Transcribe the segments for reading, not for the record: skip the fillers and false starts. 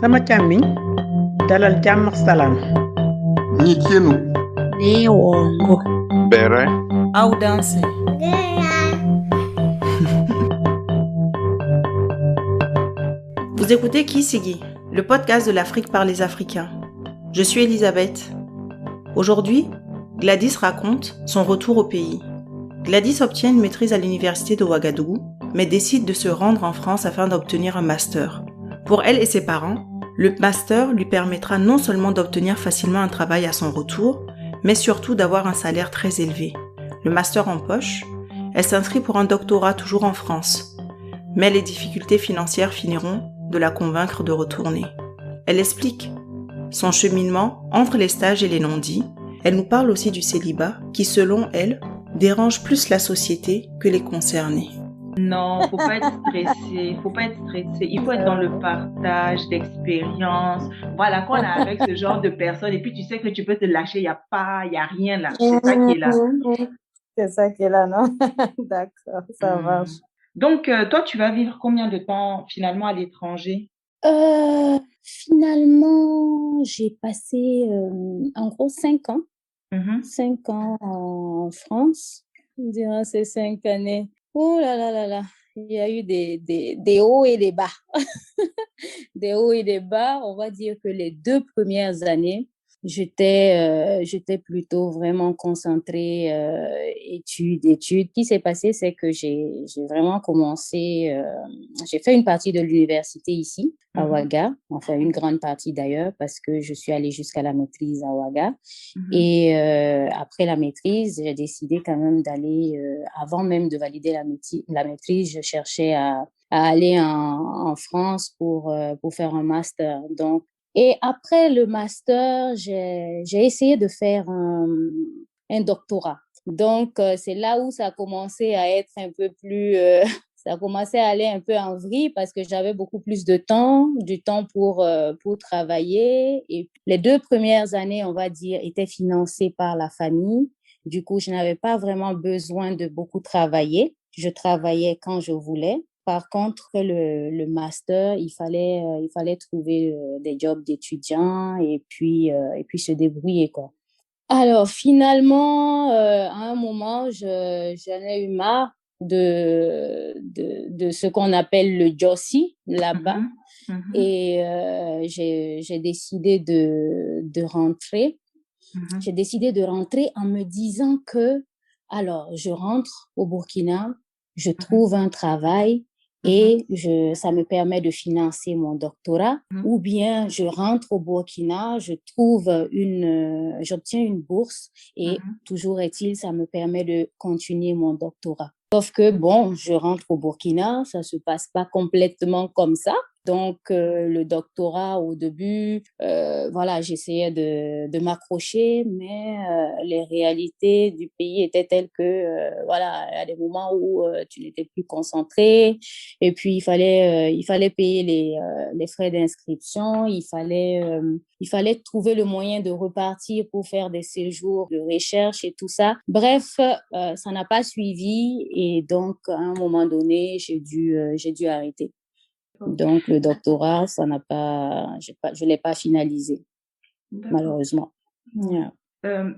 sama càmmiñ dalal jàmm ak salaam. Nyikienu. Newongo. Bere. Audanse. Vous écoutez Kisigi, le podcast de l'Afrique par les Africains. Je suis Elisabeth. Aujourd'hui, Gladys raconte son retour au pays. Gladys obtient une maîtrise à l'université de Ouagadougou, mais décide de se rendre en France afin d'obtenir un master. Pour elle et ses parents, le master lui permettra non seulement d'obtenir facilement un travail à son retour, mais surtout d'avoir un salaire très élevé. Le master en poche, elle s'inscrit pour un doctorat toujours en France. Mais les difficultés financières finiront de la convaincre de retourner. Elle explique son cheminement entre les stages et les non-dits. Elle nous parle aussi du célibat qui, selon elle, dérange plus la société que les concernés. Non, faut pas être stressé, il faut être dans le partage d'expériences. Voilà, quand on est avec ce genre de personnes et puis tu sais que tu peux te lâcher, il y a rien là, c'est ça qui est là. C'est ça qui est là, non? D'accord, ça marche. Donc, toi, tu vas vivre combien de temps finalement à l'étranger? Finalement, j'ai passé en gros 5 ans. 5 ans en France. Durant ces 5 années, oh là là là là, il y a eu des hauts et des bas. Des hauts et des bas. On va dire que les 2 premières années, j'étais plutôt vraiment concentrée études. Ce qui s'est passé, c'est que j'ai vraiment commencé, j'ai fait une partie de l'université ici, à Ouaga, enfin une grande partie d'ailleurs, parce que je suis allée jusqu'à la maîtrise à Ouaga. Et après la maîtrise, j'ai décidé quand même d'aller, avant même de valider la maîtrise, je cherchais à aller en France pour faire un master. Donc, et après le master, j'ai essayé de faire un doctorat. Donc, c'est là où ça a commencé à être un peu plus... ça a commencé à aller un peu en vrille parce que j'avais beaucoup plus de temps, du temps pour travailler. Et les 2 premières années, on va dire, étaient financées par la famille. Du coup, je n'avais pas vraiment besoin de beaucoup travailler. Je travaillais quand je voulais. Par contre, le master, il fallait trouver des jobs d'étudiants et puis se débrouiller, quoi. Alors, finalement, à un moment, j'en ai eu marre de ce qu'on appelle le Jossi là-bas. Et j'ai décidé de rentrer. J'ai décidé de rentrer en me disant que, alors, je rentre au Burkina, je trouve un travail et ça me permet de financer mon doctorat, ou bien je rentre au Burkina, j'obtiens une bourse et toujours est-il, ça me permet de continuer mon doctorat. Sauf que, bon, je rentre au Burkina, ça se passe pas complètement comme ça. Donc, le doctorat, au début, voilà, j'essayais de m'accrocher, mais les réalités du pays étaient telles que, voilà, il y a des moments où tu n'étais plus concentré, et puis il fallait payer les frais d'inscription, il fallait trouver le moyen de repartir pour faire des séjours de recherche et tout ça. Bref, ça n'a pas suivi, et donc, à un moment donné, j'ai dû arrêter. Donc, le doctorat, je l'ai pas finalisé, malheureusement. Yeah.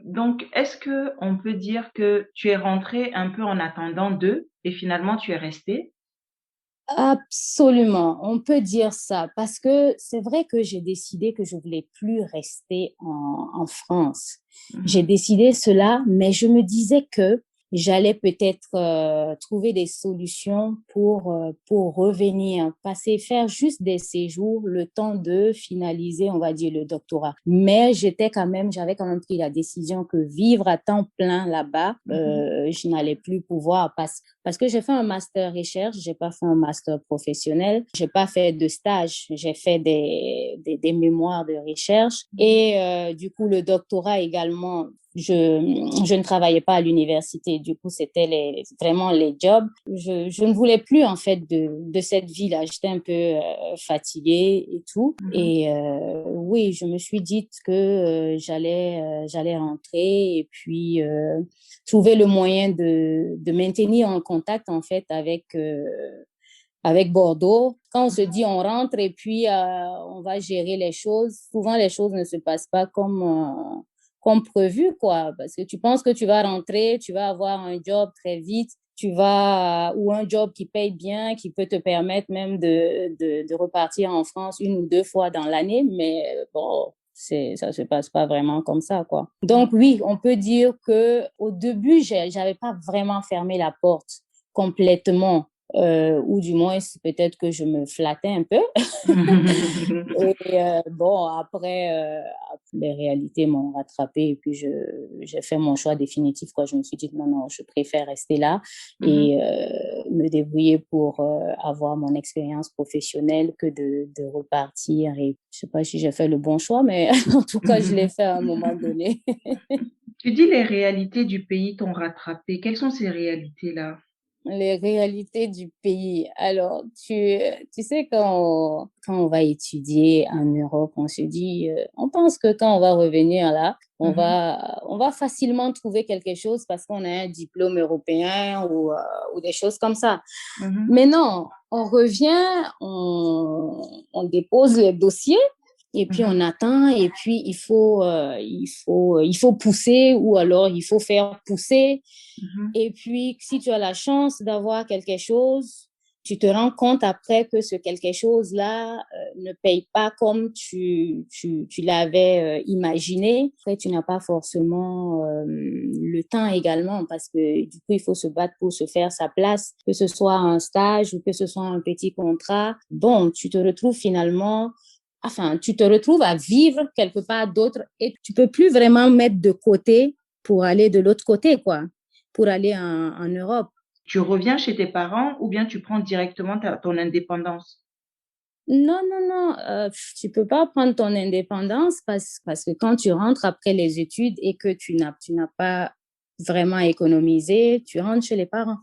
Donc, est-ce que on peut dire que tu es rentrée un peu en attendant d'eux et finalement tu es restée? Absolument, on peut dire ça, parce que c'est vrai que j'ai décidé que je voulais plus rester en France. J'ai décidé cela, mais je me disais que j'allais peut-être trouver des solutions pour revenir, faire juste des séjours, le temps de finaliser, on va dire, le doctorat. Mais j'avais quand même pris la décision que vivre à temps plein là-bas, je n'allais plus pouvoir parce que j'ai fait un master recherche, j'ai pas fait un master professionnel, j'ai pas fait de stage, j'ai fait des mémoires de recherche et du coup le doctorat également. Je ne travaillais pas à l'université, du coup c'était vraiment les jobs. Je ne voulais plus en fait de cette vie-là, j'étais un peu fatiguée et tout. Et oui, je me suis dit que j'allais rentrer et puis trouver le moyen de maintenir en contact en fait avec Bordeaux. Quand on se dit on rentre et puis on va gérer les choses, souvent les choses ne se passent pas comme prévu, quoi. Parce que tu penses que tu vas rentrer, tu vas avoir un job très vite, ou un job qui paye bien, qui peut te permettre même de repartir en France 1 ou 2 fois dans l'année, mais bon, ça se passe pas vraiment comme ça, quoi. Donc oui, on peut dire que au début, j'avais pas vraiment fermé la porte complètement. Ou du moins, peut-être que je me flattais un peu. Et bon, après, les réalités m'ont rattrapée et puis j'ai fait mon choix définitif, quoi. Je me suis dit, non, je préfère rester là et me débrouiller pour avoir mon expérience professionnelle que de repartir. Et je sais pas si j'ai fait le bon choix, mais en tout cas, je l'ai fait à un moment donné. Tu dis les réalités du pays t'ont rattrapé. Quelles sont ces réalités-là? Les réalités du pays. Alors, tu sais, quand on va étudier en Europe, on se dit, on pense que quand on va revenir là, on va facilement trouver quelque chose parce qu'on a un diplôme européen ou des choses comme ça. Mais non, on revient, on dépose les dossiers. Et puis, on attend, et puis il faut pousser ou alors il faut faire pousser. Et puis, si tu as la chance d'avoir quelque chose, tu te rends compte après que ce quelque chose-là ne paye pas comme tu l'avais imaginé. Après, tu n'as pas forcément le temps également parce que du coup, il faut se battre pour se faire sa place, que ce soit un stage ou que ce soit un petit contrat. Bon, tu te retrouves à vivre quelque part d'autre et tu peux plus vraiment mettre de côté pour aller de l'autre côté, quoi, pour aller en Europe. Tu reviens chez tes parents ou bien tu prends directement ton indépendance? Non, tu peux pas prendre ton indépendance parce que quand tu rentres après les études et que tu n'as pas vraiment économisé, tu rentres chez les parents.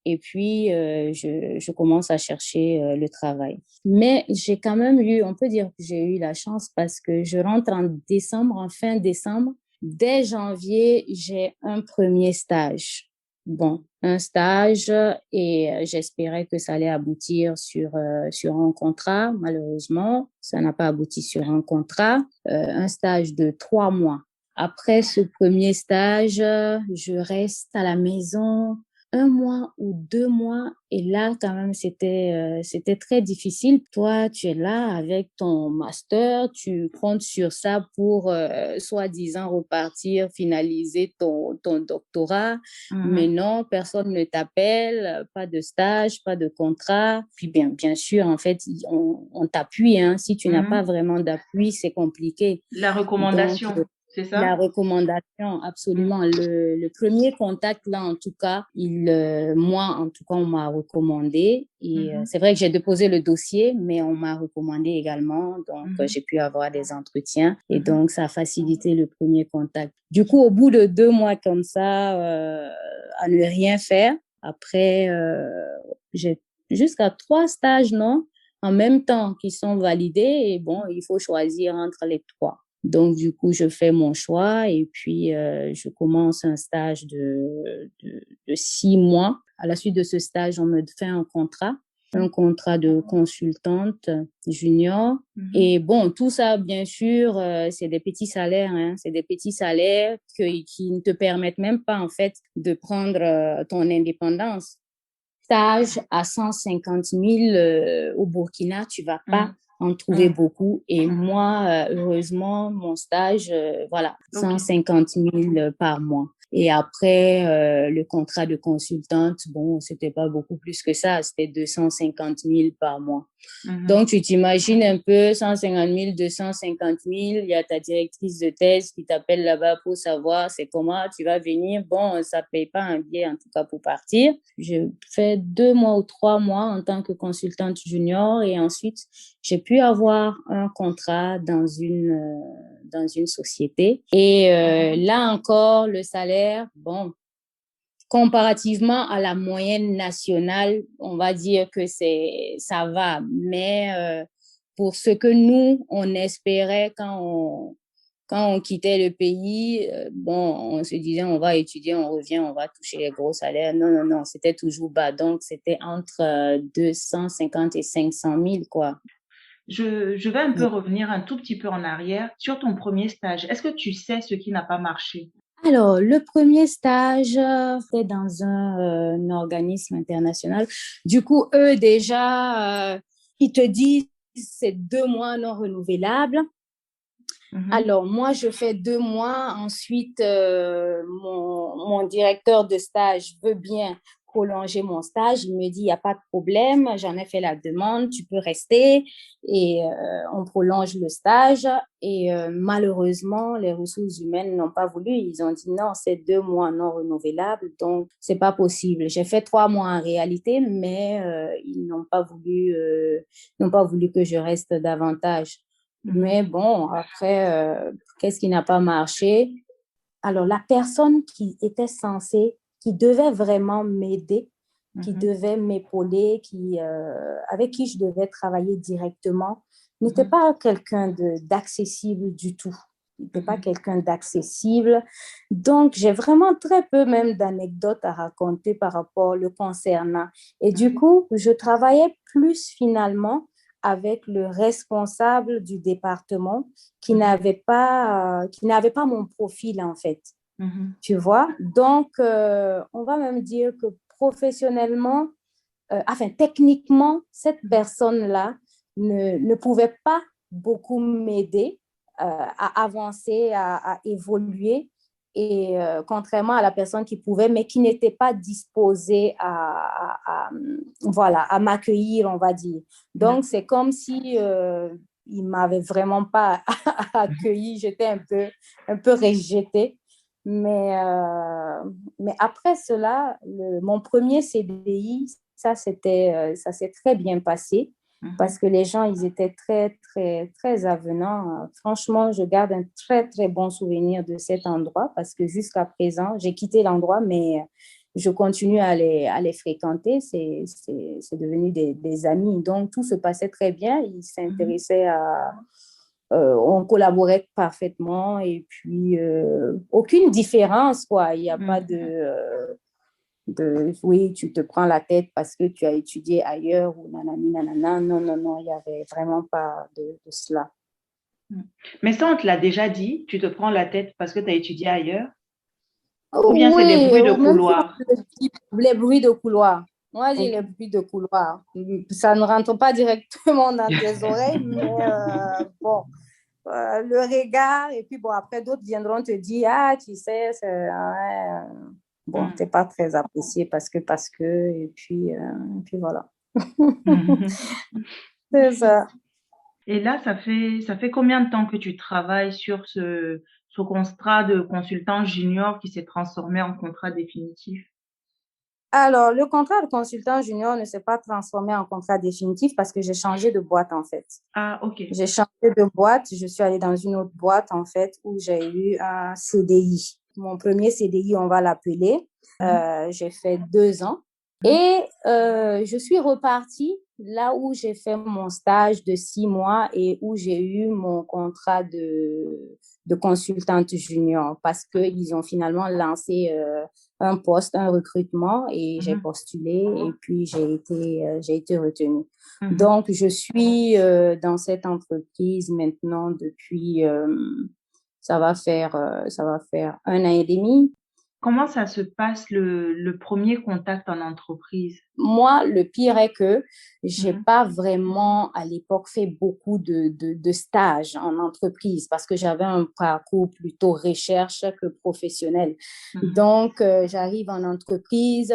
Et puis, je commence à chercher le travail. Mais j'ai quand même on peut dire que j'ai eu la chance parce que je rentre en fin décembre. Dès janvier, j'ai un premier stage. Bon, un stage et j'espérais que ça allait aboutir sur un contrat. Malheureusement, ça n'a pas abouti sur un contrat. Un stage de 3 mois. Après ce premier stage, je reste à la maison 1 mois ou 2 mois et là quand même c'était très difficile. Toi, tu es là avec ton master, tu comptes sur ça pour soi-disant repartir, finaliser ton doctorat, mais non, personne ne t'appelle, pas de stage, pas de contrat. Puis bien sûr, en fait, on t'appuie, hein. Si tu n'as pas vraiment d'appui, c'est compliqué. La recommandation. Donc, c'est ça? La recommandation, absolument. Le premier contact, là, en tout cas, moi, en tout cas, on m'a recommandé. Et c'est vrai que j'ai déposé le dossier, mais on m'a recommandé également. Donc, j'ai pu avoir des entretiens. Et donc, ça a facilité le premier contact. Du coup, au bout de 2 mois comme ça, à ne rien faire, après, j'ai jusqu'à 3 stages, non, en même temps qui sont validés. Et bon, il faut choisir entre les 3. Donc, du coup, je fais mon choix et puis je commence un stage de 6 mois. À la suite de ce stage, on me fait un contrat de consultante junior. Et bon, tout ça, bien sûr, c'est des petits salaires, hein. C'est des petits salaires qui ne te permettent même pas, en fait, de prendre ton indépendance. Stage à 150 000 au Burkina, tu vas pas en trouver beaucoup. Et moi, heureusement, mon stage, 150 000 par mois. Et après, le contrat de consultante, bon, c'était pas beaucoup plus que ça, c'était 250 000 par mois. Donc, tu t'imagines un peu, 150 000, 250 000, il y a ta directrice de thèse qui t'appelle là-bas pour savoir c'est comment tu vas venir. Bon, ça paye pas un billet, en tout cas, pour partir. Je fais 2 mois ou 3 mois en tant que consultante junior et ensuite, j'ai pu avoir un contrat dans une société. Et là encore, le salaire, bon, comparativement à la moyenne nationale, on va dire que ça va. Mais pour ce que nous, on espérait quand Quand on quittait le pays, on se disait on va étudier, on revient, on va toucher les gros salaires. Non, non, non, c'était toujours bas. Donc, c'était entre 250 et 500 000, quoi. Je vais un peu revenir un tout petit peu en arrière sur ton premier stage. Est-ce que tu sais ce qui n'a pas marché? Alors, le premier stage, c'était dans un organisme international. Du coup, eux, déjà, ils te disent c'est 2 mois non renouvelables. Alors, moi, je fais 2 mois. Ensuite, mon directeur de stage veut bien prolonger mon stage. Il me dit, il n'y a pas de problème. J'en ai fait la demande. Tu peux rester. Et on prolonge le stage. Et malheureusement, les ressources humaines n'ont pas voulu. Ils ont dit, non, c'est 2 mois non renouvelables. Donc, c'est pas possible. J'ai fait 3 mois en réalité, mais ils n'ont pas voulu que je reste davantage. Mais bon, après, qu'est-ce qui n'a pas marché? Alors, la personne qui était censée, qui devait vraiment m'aider, qui devait m'épauler, avec qui je devais travailler directement, n'était pas quelqu'un d'accessible du tout. Il n'était pas quelqu'un d'accessible. Donc, j'ai vraiment très peu même d'anecdotes à raconter par rapport le concernant. Et du coup, je travaillais plus finalement avec le responsable du département qui n'avait pas mon profil, en fait. Tu vois? Donc, on va même dire que professionnellement, techniquement, cette personne-là ne pouvait pas beaucoup m'aider à avancer, à évoluer. Et contrairement à la personne qui pouvait, mais qui n'était pas disposée à m'accueillir, on va dire. Donc, c'est comme si il ne m'avait vraiment pas accueilli. J'étais un peu rejetée. Mais après cela, mon premier CDI, ça s'est très bien passé parce que les gens, ils étaient très, très, très avenants. Franchement, je garde un très, très bon souvenir de cet endroit parce que jusqu'à présent, j'ai quitté l'endroit, mais je continue à les fréquenter. C'est devenu des amis. Donc, tout se passait très bien. Ils s'intéressaient on collaborait parfaitement et puis aucune différence, quoi. Il n'y a pas oui, tu te prends la tête parce que tu as étudié ailleurs ou nanani, nanana. Non, non, non, il n'y avait vraiment pas de cela. Mais ça, on te l'a déjà dit, tu te prends la tête parce que tu as étudié ailleurs? Ou bien oui, c'est des bruits de couloir? Les bruits de couloir. Moi, j'ai les bruits de couloir. Ça ne rentre pas directement dans tes oreilles, mais bon. Le regard, et puis bon, après, d'autres viendront te dire, ah, tu sais, t'es pas très apprécié parce que, et puis voilà. C'est ça. Et là, ça fait combien de temps que tu travailles sur ce contrat de consultant junior qui s'est transformé en contrat définitif? Alors, le contrat de consultant junior ne s'est pas transformé en contrat définitif parce que j'ai changé de boîte, en fait. Ah, ok. J'ai changé de boîte. Je suis allée dans une autre boîte, en fait, où j'ai eu un CDI. Mon premier CDI, on va l'appeler. J'ai fait 2 ans. Et je suis repartie là où j'ai fait mon stage de 6 mois et où j'ai eu mon contrat de consultante junior parce qu'ils ont finalement lancé un poste, un recrutement et j'ai postulé et puis j'ai été retenue. Donc, je suis dans cette entreprise maintenant depuis, ça va faire 1 an et demi. Comment ça se passe le premier contact en entreprise? Moi, le pire est que j'ai pas vraiment à l'époque fait beaucoup de stages en entreprise parce que j'avais un parcours plutôt recherche que professionnel. Donc, j'arrive en entreprise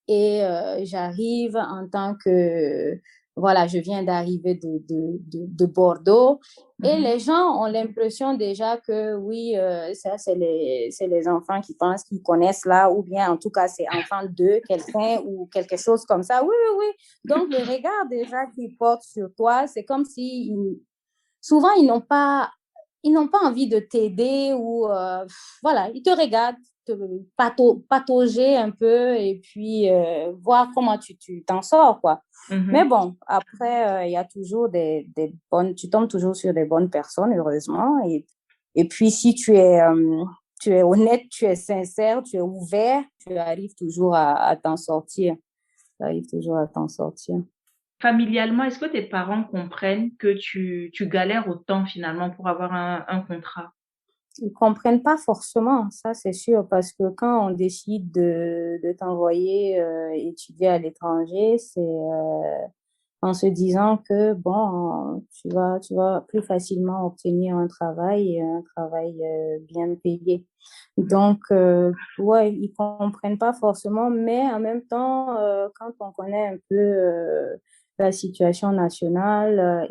et j'arrive en tant que voilà, je viens d'arriver de Bordeaux et les gens ont l'impression déjà que oui, ça, c'est les enfants qui pensent qu'ils connaissent là ou bien en tout cas, c'est enfant de quelqu'un ou quelque chose comme ça. Oui, oui, oui. Donc, le regard déjà qu'ils portent sur toi, c'est comme si souvent, ils n'ont pas envie de t'aider ou voilà, ils te regardent te patauger un peu et puis voir comment tu t'en sors, quoi. Mais bon, après, il y a toujours des bonnes, tu tombes toujours sur des bonnes personnes, heureusement. Et Et puis, si tu es honnête, tu es sincère, tu es ouvert, tu arrives toujours à t'en sortir. Tu arrives toujours à t'en sortir. Familialement, est-ce que tes parents comprennent que tu galères autant finalement pour avoir un contrat? Ils comprennent pas forcément, ça c'est sûr, parce que quand on décide de t'envoyer étudier à l'étranger, c'est en se disant que bon, tu vas plus facilement obtenir un travail et un travail bien payé. Donc, ouais, ils comprennent pas forcément, mais en même temps, quand on connaît un peu la situation nationale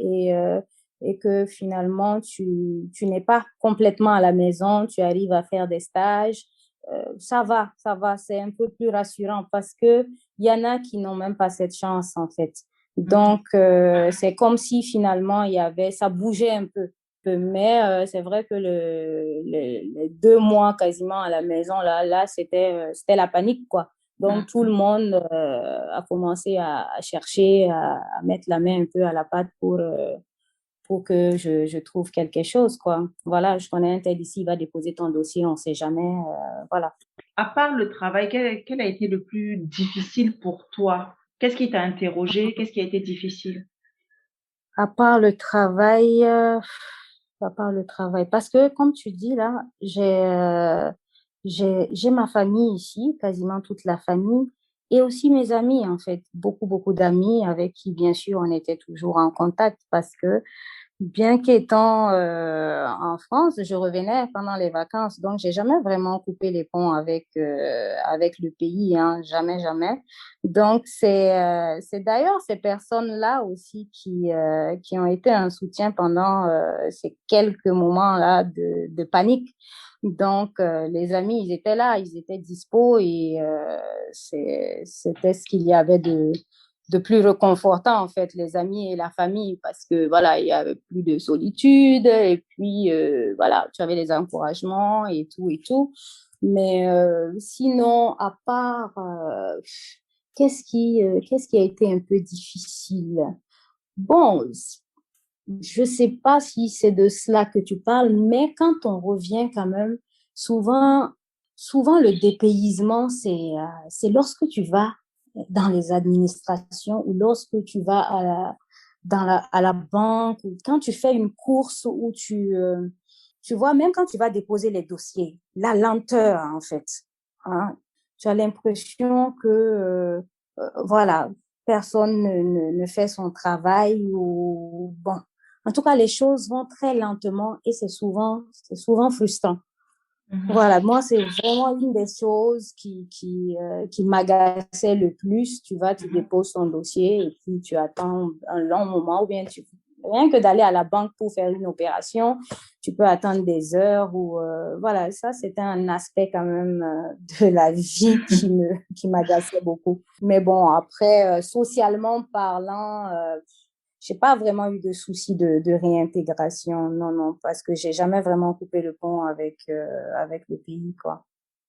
et que finalement tu n'es pas complètement à la maison, tu arrives à faire des stages, ça va, c'est un peu plus rassurant parce que il y en a qui n'ont même pas cette chance en fait. Donc, c'est comme si finalement ça bougeait un peu. Mais c'est vrai que les 2 mois quasiment à la maison, là c'était la panique, quoi. Donc, tout le monde a commencé à chercher, à mettre la main un peu à la pâte pour que je trouve quelque chose, quoi. Voilà, je connais un tel ici, il va déposer ton dossier, on ne sait jamais. Voilà. À part le travail, quel a été le plus difficile pour toi? Qu'est-ce qui t'a interrogé? Qu'est-ce qui a été difficile? À part le travail, à part le travail, parce que comme tu dis là, j'ai ma famille ici, quasiment toute la famille, et aussi mes amis en fait, beaucoup d'amis avec qui bien sûr on était toujours en contact parce que bien qu'étant en France, je revenais pendant les vacances, donc j'ai jamais vraiment coupé les ponts avec le pays, hein, jamais, jamais. Donc c'est d'ailleurs ces personnes-là aussi qui ont été un soutien pendant ces quelques moments-là de panique. Donc les amis, ils étaient là, ils étaient dispo et c'était ce qu'il y avait de plus réconfortant, en fait, les amis et la famille, parce que, voilà, il y avait plus de solitude, et puis, voilà, tu avais les encouragements et tout et tout. Mais sinon, à part, qu'est-ce qui a été un peu difficile? Bon, je sais pas si c'est de cela que tu parles, mais quand on revient quand même, souvent, souvent le dépaysement, c'est lorsque tu vas dans les administrations ou lorsque tu vas à la banque ou quand tu fais une course où tu vois, même quand tu vas déposer les dossiers, la lenteur, en fait, hein, tu as l'impression que, voilà, personne ne fait son travail ou, bon, en tout cas, les choses vont très lentement et c'est souvent frustrant. Voilà, moi, c'est vraiment une des choses qui m'agaçait le plus. Tu vas, tu déposes ton dossier et puis tu attends un long moment ou bien rien que d'aller à la banque pour faire une opération, tu peux attendre des heures ou, voilà, ça, c'était un aspect quand même de la vie qui m'agaçait beaucoup. Mais bon, après, socialement parlant, j'ai pas vraiment eu de soucis de réintégration, non, non, parce que j'ai jamais vraiment coupé le pont avec le pays, quoi.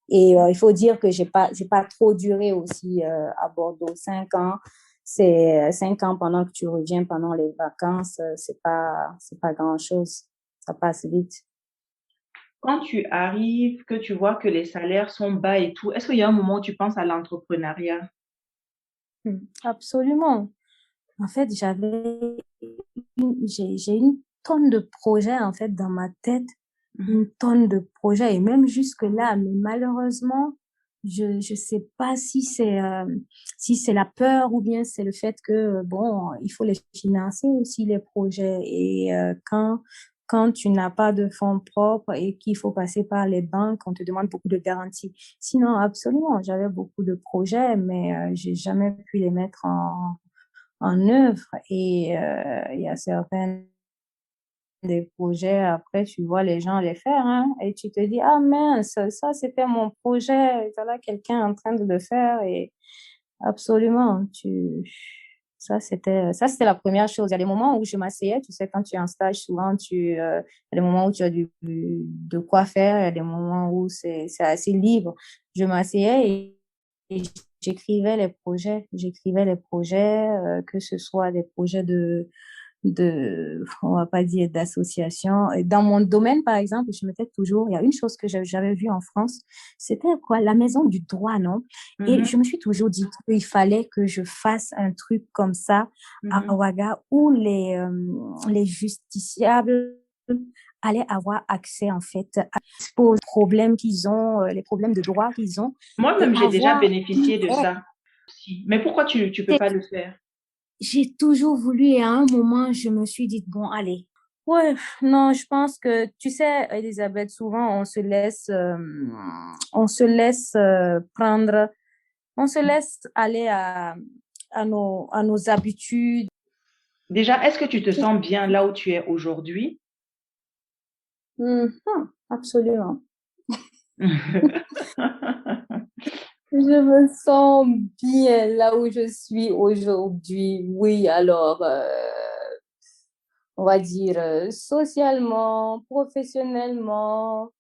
Et il faut dire que j'ai pas trop duré aussi à Bordeaux. 5 ans, c'est 5 ans pendant que tu reviens pendant les vacances, c'est pas grand-chose. Ça passe vite. Quand tu arrives, que tu vois que les salaires sont bas et tout, est-ce qu'il y a un moment où tu penses à l'entrepreneuriat? Absolument. En fait, j'ai une tonne de projets en fait dans ma tête, une tonne de projets et même jusque là, mais malheureusement, je sais pas si c'est la peur ou bien c'est le fait que bon, il faut les financer aussi les projets et quand tu n'as pas de fonds propres et qu'il faut passer par les banques, on te demande beaucoup de garanties. Sinon, absolument, j'avais beaucoup de projets, mais j'ai jamais pu les mettre en œuvre et il y a certains des projets, après tu vois les gens les faire hein, et tu te dis ah mince, ça c'était mon projet, voilà quelqu'un en train de le faire et absolument, ça c'était la première chose. Il y a des moments où je m'asseyais, tu sais, quand tu es en stage, souvent il y a des moments où tu as de quoi faire, il y a des moments où c'est assez libre. Je m'asseyais et j'écrivais les projets, que ce soit des projets on va pas dire d'association. Dans mon domaine, par exemple, je me disais toujours, il y a une chose que j'avais vue en France, c'était quoi? La maison du droit, non? Et je me suis toujours dit qu'il fallait que je fasse un truc comme ça à Ouaga où les justiciables allaient avoir accès, en fait, aux problèmes qu'ils ont, les problèmes de droit qu'ils ont. Moi-même, j'ai déjà bénéficié de ça. Mais pourquoi tu ne peux pas le faire? J'ai toujours voulu et à un moment, je me suis dit, bon, allez. Ouais, non, je pense que, tu sais, Elisabeth, souvent, on se laisse prendre, on se laisse aller à nos habitudes. Déjà, est-ce que tu te sens bien là où tu es aujourd'hui? Absolument. Je me sens bien là où je suis aujourd'hui. Oui, alors, on va dire socialement, professionnellement,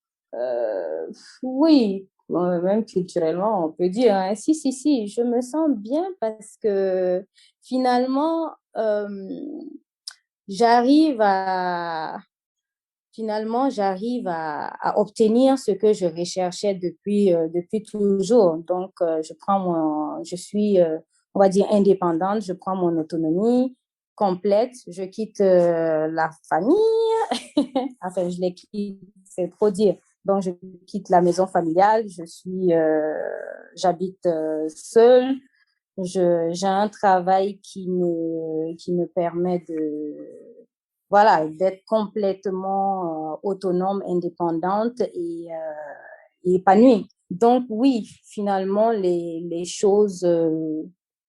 oui, même culturellement, on peut dire, hein. Si, je me sens bien parce que finalement, j'arrive à obtenir ce que je recherchais depuis toujours. Donc, je suis, on va dire, indépendante, je prends mon autonomie complète, je quitte la famille, enfin, je les quitte, c'est trop dire. Donc, je quitte la maison familiale, j'habite seule, j'ai un travail qui me permet voilà, d'être complètement autonome, indépendante et épanouie. Donc oui, finalement, les choses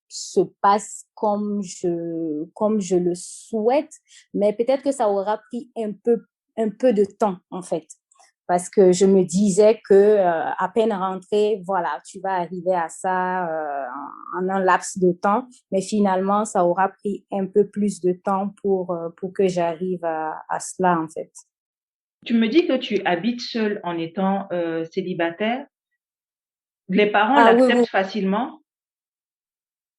se passent comme je le souhaite, mais peut-être que ça aura pris un peu de temps, en fait. Parce que je me disais que à peine rentrée, voilà, tu vas arriver à ça en un laps de temps, mais finalement, ça aura pris un peu plus de temps pour que j'arrive à cela, en fait. Tu me dis que tu habites seule en étant célibataire. Les parents l'acceptent facilement?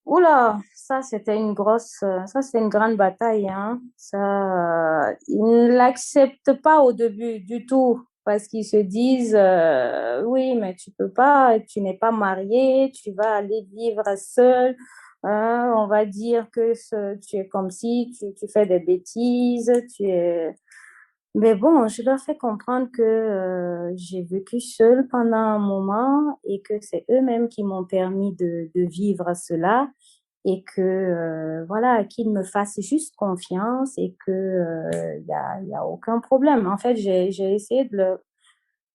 Oula, ça c'était une grande bataille, hein. Ils ne l'acceptent pas au début du tout parce qu'ils se disent, oui, mais tu peux pas, tu n'es pas mariée, tu vas aller vivre seule. On va dire que tu es comme si tu fais des bêtises, mais bon, je leur fais comprendre que j'ai vécu seule pendant un moment et que c'est eux-mêmes qui m'ont permis de vivre cela et que voilà, qu'ils me fassent juste confiance et que y a aucun problème. En fait, j'ai essayé de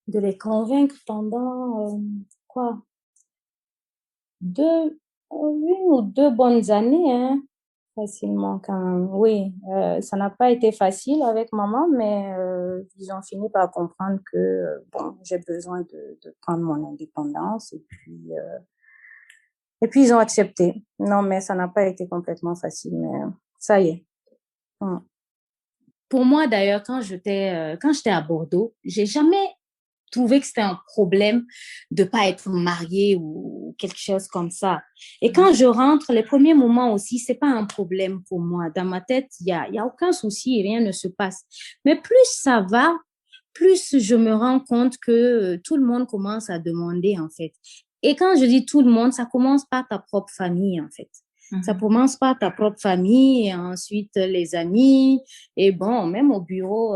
les convaincre pendant quoi, une ou deux bonnes années, hein. Facilement quand même, oui. Ça n'a pas été facile avec maman, mais ils ont fini par comprendre que bon, j'ai besoin de prendre mon indépendance et puis ils ont accepté. Non, mais ça n'a pas été complètement facile, mais ça y est. Pour moi, d'ailleurs, quand j'étais à Bordeaux, j'ai jamais trouvé que c'était un problème de pas être mariée ou quelque chose comme ça. Et quand je rentre, les premiers moments aussi, c'est pas un problème pour moi. Dans ma tête, il y a aucun souci et rien ne se passe. Mais plus ça va, plus je me rends compte que tout le monde commence à demander, en fait. Et quand je dis tout le monde, ça commence par ta propre famille, en fait. Ça commence par ta propre famille et ensuite les amis. Et bon, même au bureau,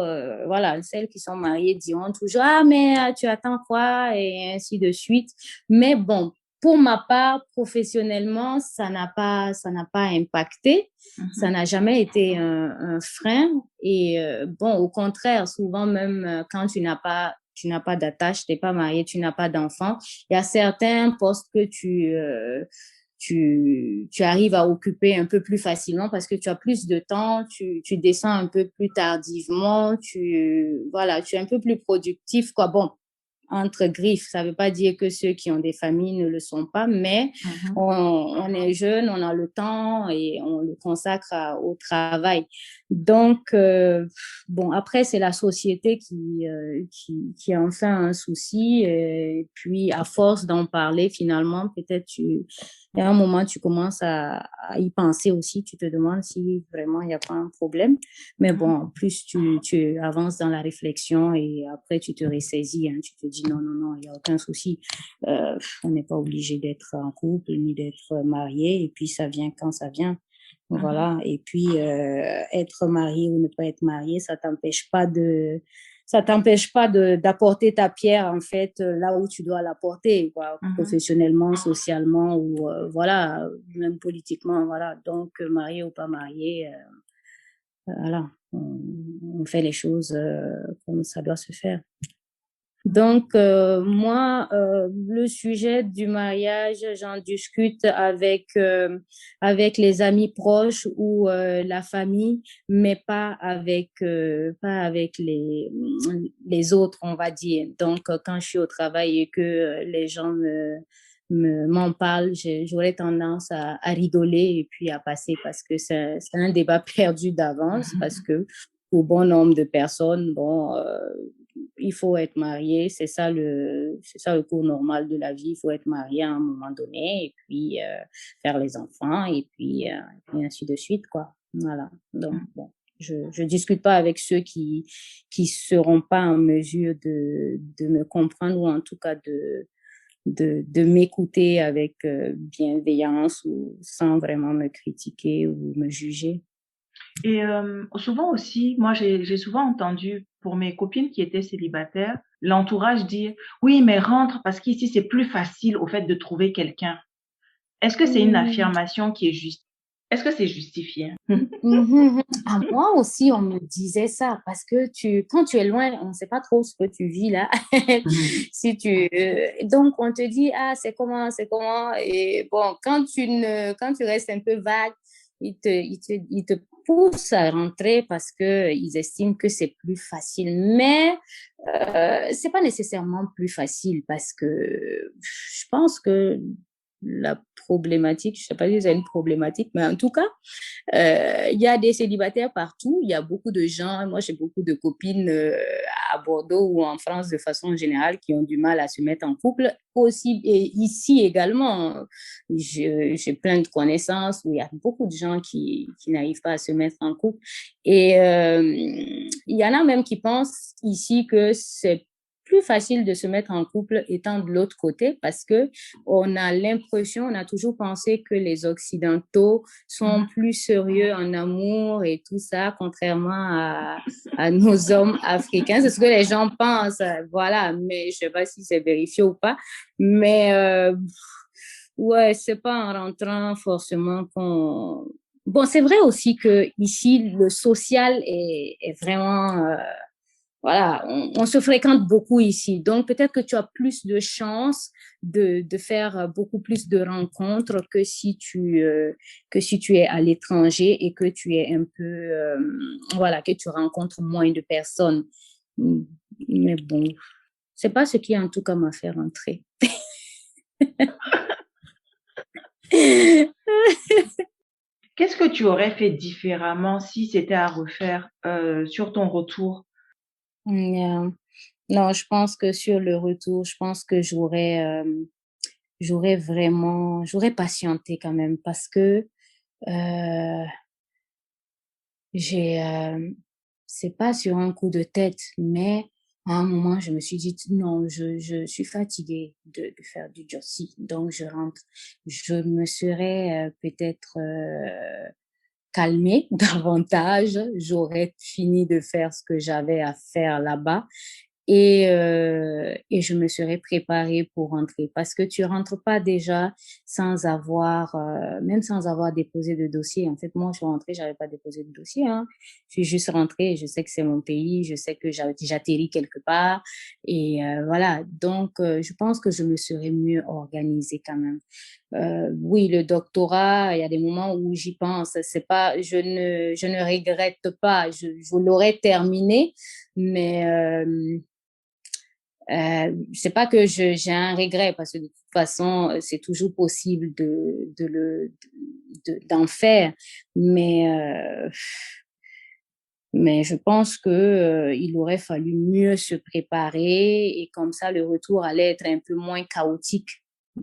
voilà, celles qui sont mariées diront toujours, ah, mais tu attends quoi? Et ainsi de suite. Mais bon, pour ma part, professionnellement, ça n'a pas impacté. Ça n'a jamais été un frein. Et bon, au contraire, souvent même quand tu n'as pas d'attache, tu n'es pas marié, tu n'as pas d'enfant, il y a certains postes que tu arrives à occuper un peu plus facilement parce que tu as plus de temps, tu descends un peu plus tardivement, tu es un peu plus productif, quoi. Bon, entre griffes, ça veut pas dire que ceux qui ont des familles ne le sont pas, mais on est jeune, on a le temps et on le consacre au travail. Donc, bon, après, c'est la société qui en fait un souci. Et puis, à force d'en parler, finalement, peut-être il y a un moment, tu commences à y penser aussi. Tu te demandes si vraiment il n'y a pas un problème. Mais bon, plus tu avances dans la réflexion et après, tu te ressaisis. Hein, tu te dis non, non, non, il n'y a aucun souci. On n'est pas obligé d'être en couple ni d'être marié. Et puis, ça vient quand ça vient. Voilà. Et puis, être marié ou ne pas être marié, ça t'empêche pas d'apporter ta pierre, en fait, là où tu dois l'apporter, quoi, professionnellement, socialement ou, voilà, même politiquement, voilà. Donc, marié ou pas marié, voilà, on fait les choses comme ça doit se faire. Donc, moi, le sujet du mariage, j'en discute avec les amis proches ou la famille, mais pas avec les autres, on va dire. Donc, quand je suis au travail et que les gens m'en parlent, j'aurais tendance à rigoler et puis à passer parce que c'est un débat perdu d'avance parce que pour bon nombre de personnes, bon, il faut être marié, c'est ça le cours normal de la vie, il faut être marié à un moment donné et puis faire les enfants et puis ainsi de suite, quoi. Voilà. Donc, bon, je discute pas avec ceux qui seront pas en mesure de me comprendre ou en tout cas de m'écouter avec bienveillance ou sans vraiment me critiquer ou me juger. Et souvent aussi, moi, j'ai souvent entendu pour mes copines qui étaient célibataires, l'entourage dire, oui, mais rentre parce qu'ici, c'est plus facile au fait de trouver quelqu'un. Est-ce que c'est une affirmation qui est juste? Est-ce que c'est justifié? À moi aussi, on me disait ça parce que quand tu es loin, on ne sait pas trop ce que tu vis là. Donc, on te dit, ah, c'est comment. Et bon, quand tu restes un peu vague, ils te poussent à rentrer parce qu'ils estiment que c'est plus facile. Mais c'est pas nécessairement plus facile parce que je pense que la problématique, je sais pas si c'est une problématique, mais en tout cas, il y a des célibataires partout. Il y a beaucoup de gens. Moi, j'ai beaucoup de copines à Bordeaux ou en France de façon générale qui ont du mal à se mettre en couple. Aussi, et ici également, j'ai plein de connaissances où il y a beaucoup de gens qui n'arrivent pas à se mettre en couple. Et il y en a même qui pensent ici que c'est plus facile de se mettre en couple étant de l'autre côté parce que on a toujours pensé que les Occidentaux sont plus sérieux en amour et tout ça, contrairement à nos hommes africains. C'est ce que les gens pensent, voilà, mais je sais pas si c'est vérifié ou pas. Mais ouais, c'est pas en rentrant forcément qu'on... Bon, c'est vrai aussi que ici, le social est vraiment... voilà, on se fréquente beaucoup ici. Donc, peut-être que tu as plus de chances de faire beaucoup plus de rencontres que si tu es à l'étranger et que tu es un peu, voilà, que tu rencontres moins de personnes. Mais bon, c'est pas ce qui, en tout cas, m'a fait rentrer. Qu'est-ce que tu aurais fait différemment si c'était à refaire sur ton retour? Non, je pense que sur le retour, je pense que j'aurais patienté quand même parce que euh, c'est pas sur un coup de tête, mais à un moment, je me suis dit, non, je suis fatiguée de faire du Jussie, donc je rentre. Je me serais peut-être calmée davantage, j'aurais fini de faire ce que j'avais à faire là-bas et je me serais préparée pour rentrer parce que tu rentres pas déjà sans avoir, même sans avoir déposé de dossier. En fait, moi, je suis rentrée, j'avais pas déposé de dossier, hein. Je suis juste rentrée, je sais que c'est mon pays, je sais que j'atterris quelque part et voilà. Donc, je pense que je me serais mieux organisée quand même. Oui, le doctorat, il y a des moments où j'y pense. C'est pas, je ne regrette pas. Je l'aurais terminé, mais c'est pas que j'ai un regret parce que de toute façon, c'est toujours possible d'en faire. Mais Mais je pense que il aurait fallu mieux se préparer et comme ça, le retour allait être un peu moins chaotique.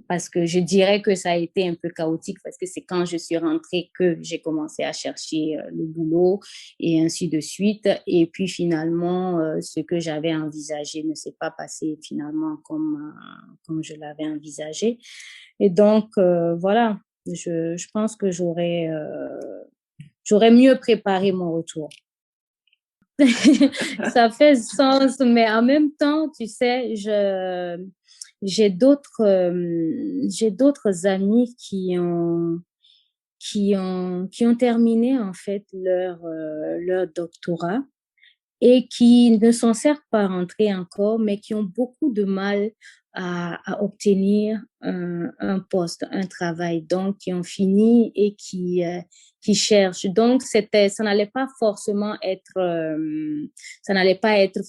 Parce que je dirais que ça a été un peu chaotique parce que c'est quand je suis rentrée que j'ai commencé à chercher le boulot et ainsi de suite. Et puis finalement, ce que j'avais envisagé ne s'est pas passé finalement comme je l'avais envisagé. Et donc, voilà, je pense que j'aurais mieux préparé mon retour. Ça fait sens, mais en même temps, tu sais, j'ai d'autres amis qui ont terminé en fait leur doctorat et qui ne s'en servent pas rentrés encore, mais qui ont beaucoup de mal à obtenir un poste, un travail, donc qui ont fini et qui cherchent. Donc, ça n'allait pas forcément être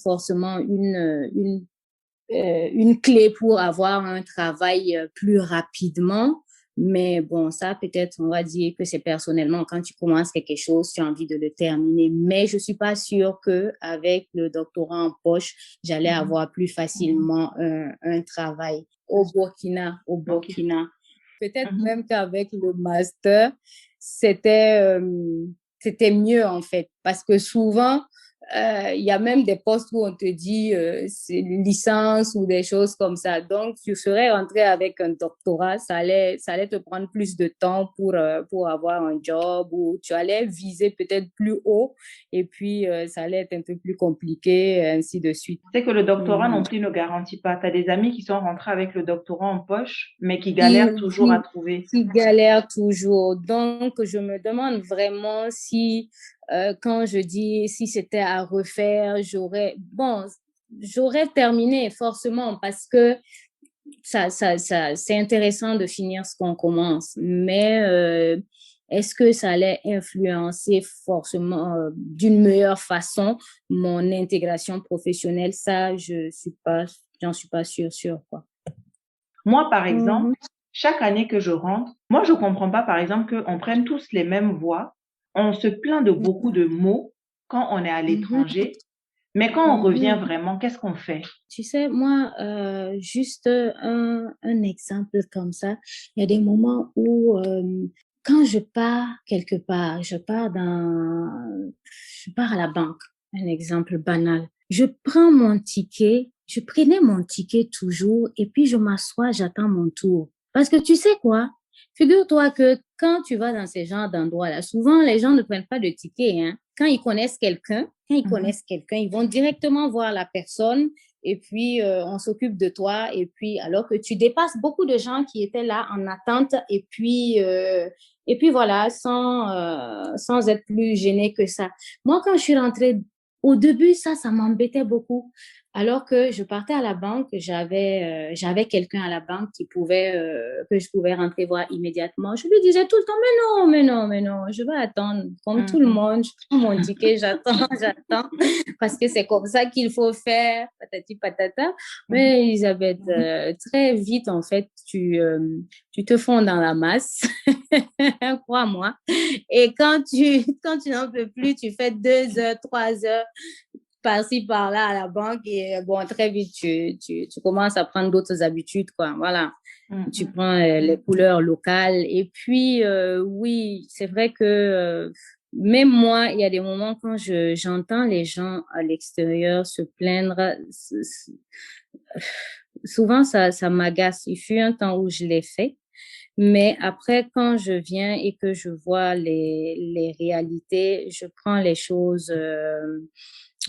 forcément une clé pour avoir un travail plus rapidement. Mais bon, ça, peut-être, on va dire que c'est personnellement, quand tu commences quelque chose, tu as envie de le terminer. Mais je suis pas sûre que avec le doctorat en poche, j'allais avoir plus facilement un travail au Burkina. Peut-être même qu'avec le master, c'était mieux, en fait. Parce que souvent, il y a même des postes où on te dit c'est une licence ou des choses comme ça. Donc, tu serais rentré avec un doctorat, ça allait te prendre plus de temps pour avoir un job ou tu allais viser peut-être plus haut et puis ça allait être un peu plus compliqué, et ainsi de suite. C'est que le doctorat non plus ne garantit pas. Tu as des amis qui sont rentrés avec le doctorat en poche, mais qui galèrent toujours à trouver. Qui galèrent toujours. Donc, je me demande vraiment si quand je dis si c'était à refaire, j'aurais terminé forcément parce que c'est intéressant de finir ce qu'on commence, mais est-ce que ça allait influencer forcément d'une meilleure façon mon intégration professionnelle? Ça, j'en suis pas sûre, quoi. Moi, par exemple, chaque année que je rentre, moi, je comprends pas, par exemple, qu'on prenne tous les mêmes voies. On se plaint de beaucoup de mots quand on est à l'étranger, mais quand on revient vraiment, qu'est-ce qu'on fait? Tu sais, moi, juste un exemple comme ça, il y a des moments où quand je pars quelque part, je pars à la banque, un exemple banal. Je prenais mon ticket toujours et puis je m'assois, j'attends mon tour. Parce que tu sais quoi? Figure-toi que quand tu vas dans ces genres d'endroits-là, souvent les gens ne prennent pas de ticket, hein. Quand ils connaissent quelqu'un, ils vont directement voir la personne et puis on s'occupe de toi et puis alors que tu dépasses beaucoup de gens qui étaient là en attente et puis voilà sans être plus gêné que ça. Moi, quand je suis rentrée au début, ça m'embêtait beaucoup. Alors que je partais à la banque, j'avais quelqu'un à la banque que je pouvais rentrer voir immédiatement. Je lui disais tout le temps, mais non, je vais attendre comme tout le monde. Je prends mon ticket, j'attends, parce que c'est comme ça qu'il faut faire, patati patata. Mais Elisabeth, très vite, en fait, tu te fonds dans la masse, crois-moi. Et quand tu n'en peux plus, tu fais 2 heures, 3 heures par-ci, par-là à la banque et bon, très vite, tu commences à prendre d'autres habitudes, quoi. Voilà. Tu prends les couleurs locales et puis, oui, c'est vrai que même moi, il y a des moments quand j'entends les gens à l'extérieur se plaindre, souvent ça m'agace. Il fut un temps où je l'ai fait. Mais après, quand je viens et que je vois les réalités, je prends les choses,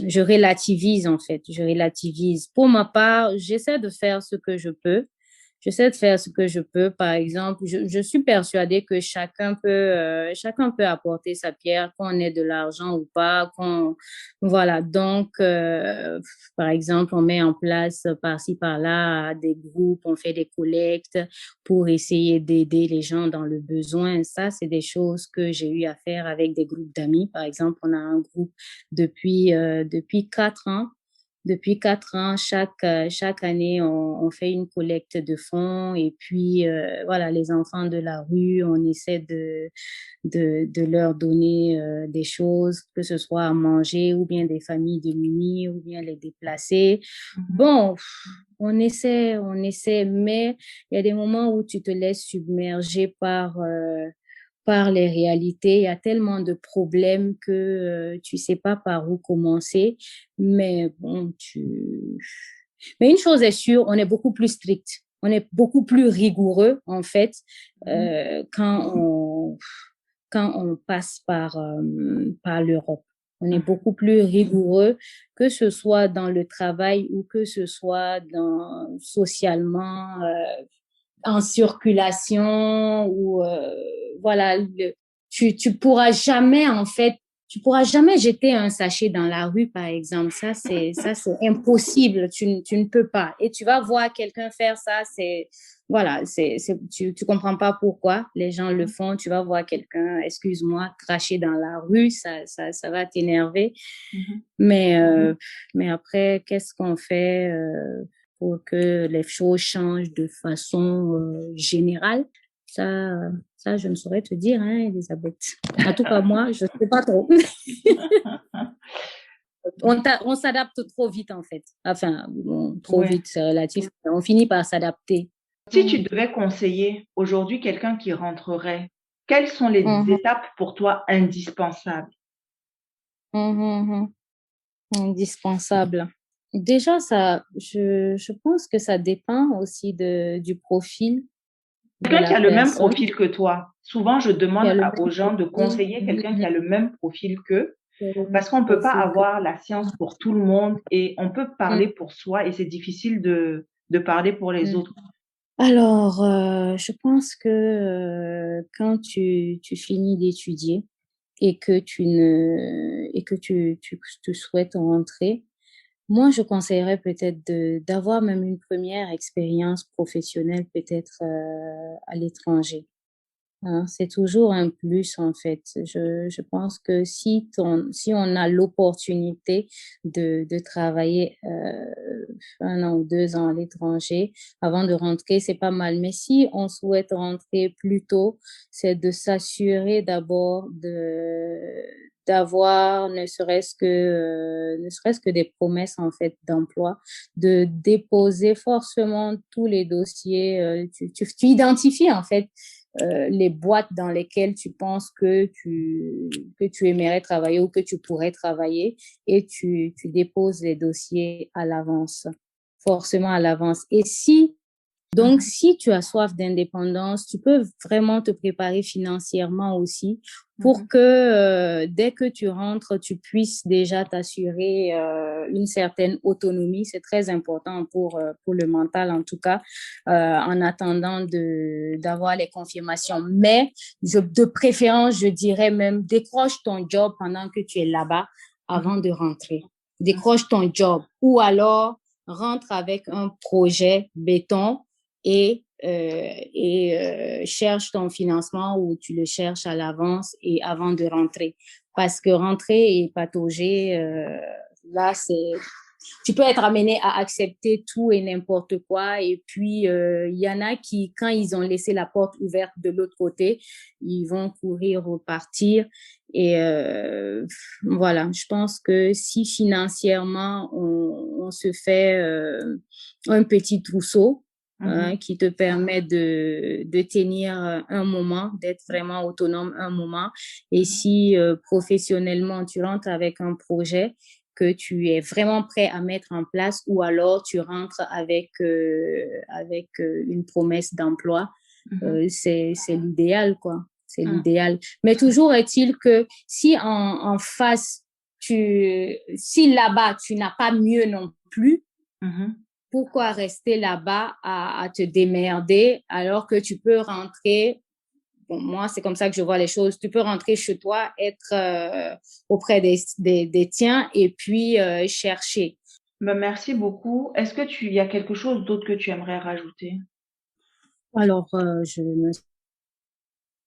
je relativise en fait, je relativise. Pour ma part, j'essaie de faire ce que je peux. J'essaie de faire ce que je peux. Par exemple, je suis persuadée que chacun peut apporter sa pierre, qu'on ait de l'argent ou pas, voilà. Donc, par exemple, on met en place par-ci, par-là des groupes, on fait des collectes pour essayer d'aider les gens dans le besoin. Ça, c'est des choses que j'ai eu à faire avec des groupes d'amis. Par exemple, on a un groupe depuis 4 ans depuis 4 ans, chaque année, on fait une collecte de fonds et puis voilà, les enfants de la rue, on essaie de leur donner des choses, que ce soit à manger ou bien des familles démunies ou bien les déplacés. Bon, on essaie, mais il y a des moments où tu te laisses submerger par les réalités. Il y a tellement de problèmes que tu sais pas par où commencer. Mais bon, mais une chose est sûre, on est beaucoup plus strict. On est beaucoup plus rigoureux, en fait, quand on passe par l'Europe. On est beaucoup plus rigoureux, que ce soit dans le travail ou que ce soit socialement, en circulation ou voilà, tu pourras jamais en fait, tu pourras jamais jeter un sachet dans la rue par exemple. Ça c'est impossible, tu ne peux pas. Et tu vas voir quelqu'un faire ça, voilà, tu comprends pas pourquoi les gens le font. Tu vas voir quelqu'un, excuse-moi, cracher dans la rue, ça va t'énerver. Mais après, qu'est-ce qu'on fait pour que les choses changent de façon générale? Ça, je ne saurais te dire, hein, Elisabeth. En tout cas, moi, je ne sais pas trop. On s'adapte trop vite, en fait. Enfin, bon, trop vite, c'est relatif. On finit par s'adapter. Si tu devais conseiller aujourd'hui quelqu'un qui rentrerait, quelles sont les étapes pour toi indispensables? Indispensable. Déjà, je pense que ça dépend aussi du profil. Quelqu'un qui a le même profil que toi. Souvent, je demande aux gens de conseiller quelqu'un qui a le même profil qu'eux, parce qu'on ne peut pas avoir la science pour tout le monde et on peut parler pour soi et c'est difficile de parler pour les autres. Alors, je pense que quand tu finis d'étudier et que tu souhaites rentrer, moi, je conseillerais peut-être d'avoir même une première expérience professionnelle peut-être à l'étranger. Hein, c'est toujours un plus en fait. Je pense que si on a l'opportunité de travailler 1 an ou 2 ans à l'étranger avant de rentrer, c'est pas mal. Mais si on souhaite rentrer plus tôt, c'est de s'assurer d'abord d'avoir ne serait-ce que des promesses en fait d'emploi, de déposer forcément tous les dossiers. Tu identifies en fait les boîtes dans lesquelles tu penses que tu aimerais travailler ou que tu pourrais travailler et tu déposes les dossiers à l'avance, forcément à l'avance. Et si tu as soif d'indépendance, tu peux vraiment te préparer financièrement aussi pour que dès que tu rentres, tu puisses déjà t'assurer une certaine autonomie. C'est très important pour le mental, en tout cas, en attendant d'avoir les confirmations. Mais de préférence, je dirais même, décroche ton job pendant que tu es là-bas avant de rentrer. Décroche ton job ou alors rentre avec un projet béton et cherche ton financement ou tu le cherches à l'avance et avant de rentrer. Parce que rentrer et patauger, là, tu peux être amené à accepter tout et n'importe quoi. Et puis, il y en a qui, quand ils ont laissé la porte ouverte de l'autre côté, ils vont courir repartir. Et voilà, je pense que si financièrement, on se fait un petit trousseau, qui te permet de tenir un moment, d'être vraiment autonome un moment. Et si professionnellement, tu rentres avec un projet que tu es vraiment prêt à mettre en place ou alors tu rentres avec une promesse d'emploi, c'est l'idéal, quoi. C'est l'idéal. Mais toujours est-il que si en face, si là-bas, tu n'as pas mieux non plus, pourquoi rester là-bas à te démerder alors que tu peux rentrer, bon, moi, c'est comme ça que je vois les choses, tu peux rentrer chez toi, être auprès des tiens et puis chercher. Merci beaucoup. Est-ce que il y a quelque chose d'autre que tu aimerais rajouter? Alors, je ne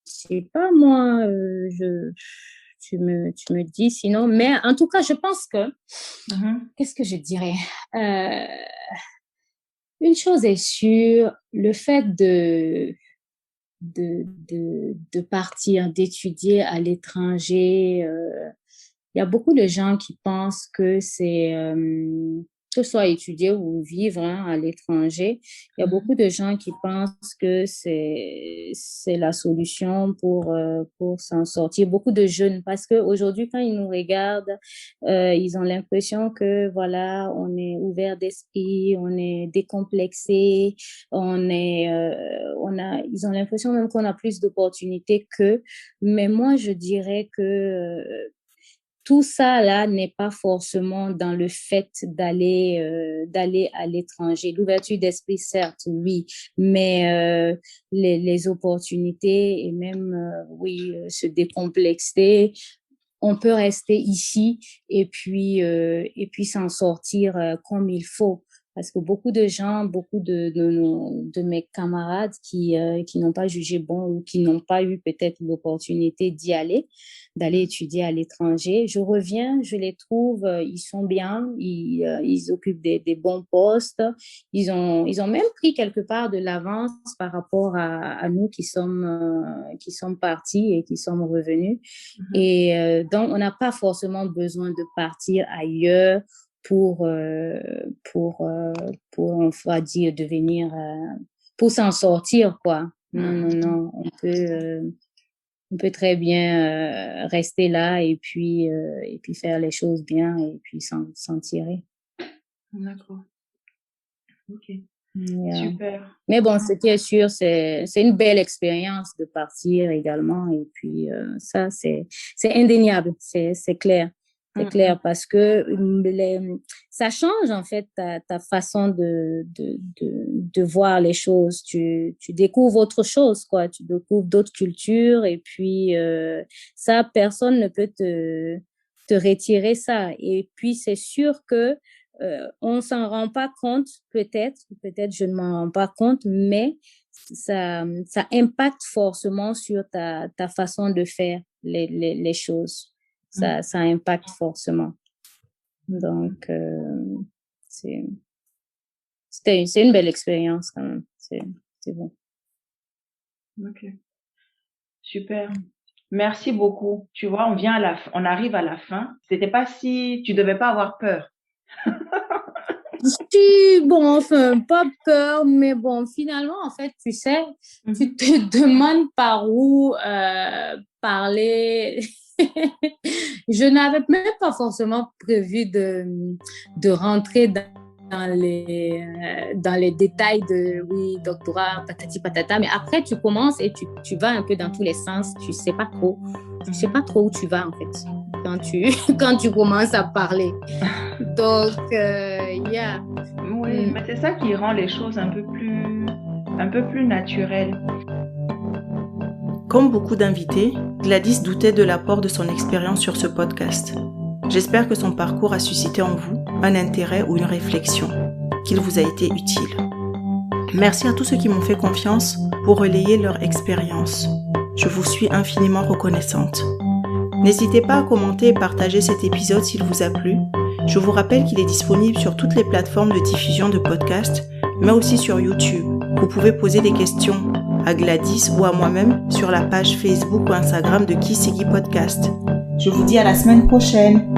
sais pas, moi, tu me dis sinon. Mais en tout cas, je pense que, qu'est-ce que je dirais? Une chose est sûre, le fait de partir, d'étudier à l'étranger, il y a beaucoup de gens qui pensent que c'est, que ce soit étudier ou vivre à l'étranger, il y a beaucoup de gens qui pensent que c'est la solution pour s'en sortir. Beaucoup de jeunes, parce qu'aujourd'hui, quand ils nous regardent, ils ont l'impression que, voilà, on est ouvert d'esprit, on est décomplexé, ils ont l'impression même qu'on a plus d'opportunités qu'eux. Mais moi, je dirais que tout ça là n'est pas forcément dans le fait d'aller à l'étranger. L'ouverture d'esprit, certes, oui, mais les opportunités et même se décomplexer. On peut rester ici et puis s'en sortir comme il faut. Parce que beaucoup de gens, beaucoup de mes camarades qui n'ont pas jugé bon ou qui n'ont pas eu peut-être l'opportunité d'aller étudier à l'étranger. Je reviens, je les trouve, ils sont bien, ils occupent des bons postes. Ils ont même pris quelque part de l'avance par rapport à nous qui sommes partis et qui sommes revenus. Et donc, on n'a pas forcément besoin de partir ailleurs pour on va dire devenir pour s'en sortir quoi. Non, on peut très bien rester là et puis faire les choses bien et puis s'en tirer. D'accord. OK. Super. Mais bon, ce qui est sûr, c'est une belle expérience de partir également et puis ça c'est indéniable, c'est clair. C'est clair parce que ça change en fait ta façon de voir les choses. Tu découvres autre chose, quoi. Tu découvres d'autres cultures et puis ça, personne ne peut te retirer ça. Et puis c'est sûr que on s'en rend pas compte, peut-être je ne m'en rends pas compte, mais ça impacte forcément sur ta façon de faire les choses. Ça impacte forcément. Donc, c'est une belle expérience quand même. C'est bon. OK. Super. Merci beaucoup. Tu vois, on arrive à la fin. C'était pas si, tu devais pas avoir peur. Si, bon, enfin, pas peur, mais bon, finalement, en fait, tu sais, tu te demandes par où parler. Je n'avais même pas forcément prévu de rentrer dans les détails de doctorat, patati patata, mais après tu commences et tu vas un peu dans tous les sens, tu sais pas trop où tu vas en fait quand tu commences à parler. Donc oui, mais c'est ça qui rend les choses un peu plus naturelles. Comme beaucoup d'invités, Gladys doutait de l'apport de son expérience sur ce podcast. J'espère que son parcours a suscité en vous un intérêt ou une réflexion, qu'il vous a été utile. Merci à tous ceux qui m'ont fait confiance pour relayer leur expérience. Je vous suis infiniment reconnaissante. N'hésitez pas à commenter et partager cet épisode s'il vous a plu. Je vous rappelle qu'il est disponible sur toutes les plateformes de diffusion de podcasts, mais aussi sur YouTube. Vous pouvez poser des questions à Gladys ou à moi-même sur la page Facebook ou Instagram de Kisigi Podcast. Je vous dis à la semaine prochaine.